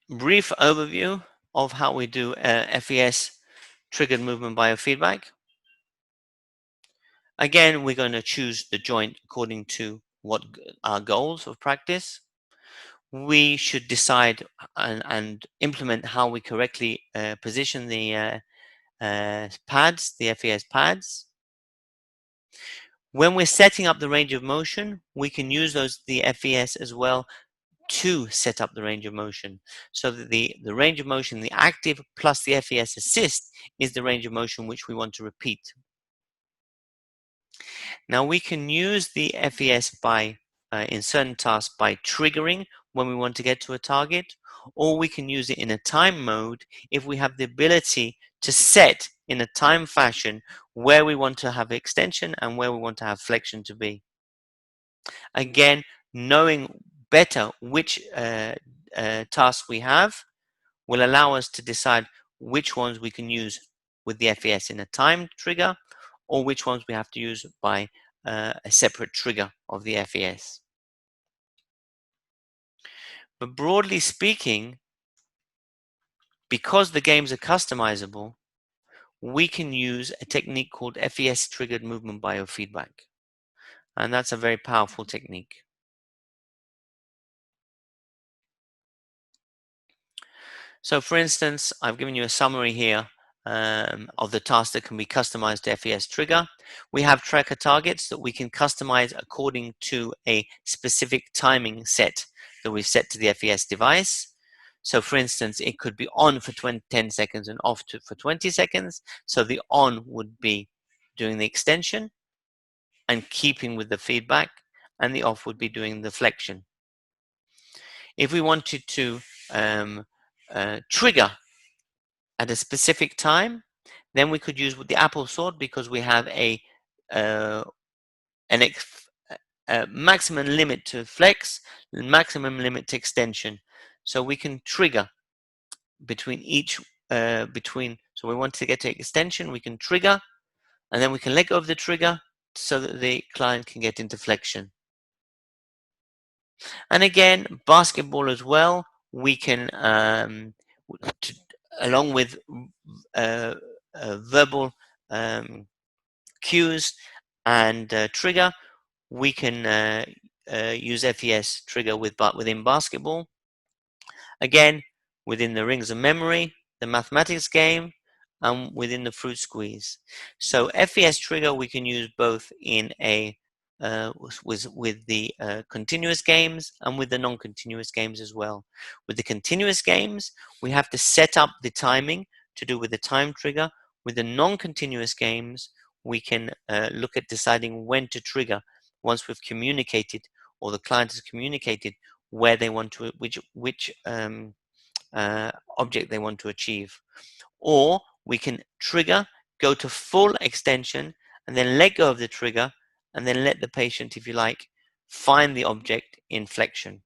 brief overview of how we do FES triggered movement biofeedback. Again, we're going to choose the joint according to what our goals of practice. We should decide and implement how we correctly position the pads, the FES pads. When we're setting up the range of motion, we can use the FES as well to set up the range of motion. So that the range of motion, the active plus the FES assist, is the range of motion which we want to repeat. Now we can use the FES in certain tasks by triggering when we want to get to a target, or we can use it in a time mode if we have the ability to set in a time fashion where we want to have extension and where we want to have flexion to be. Again, knowing better which tasks we have will allow us to decide which ones we can use with the FES in a time trigger, or which ones we have to use by a separate trigger of the FES. But broadly speaking, because the games are customizable, we can use a technique called FES triggered movement biofeedback. And that's a very powerful technique. So for instance, I've given you a summary here of the tasks that can be customized to FES trigger. We have tracker targets that we can customize according to a specific timing set that we've set to the FES device. So for instance, it could be on for 10 seconds and off for 20 seconds. So the on would be doing the extension and keeping with the feedback, and the off would be doing the flexion. If we wanted to trigger at a specific time, then we could use the Apple sword, because we have a maximum limit to flex, maximum limit to extension. So we can trigger between each so we want to get to extension, we can trigger, and then we can let go of the trigger so that the client can get into flexion. And again, basketball as well, we can along with verbal cues and trigger, we can use FES trigger within basketball. Again, within the rings of memory, the mathematics game, and within the fruit squeeze. So FES trigger we can use both in a with the continuous games and with the non-continuous games as well. With the continuous games, we have to set up the timing to do with the time trigger. With the non-continuous games, we can look at deciding when to trigger once we've communicated, or the client has communicated where they want to, which object they want to achieve. Or we can trigger, go to full extension, and then let go of the trigger, and then let the patient, if you like, find the object in flexion.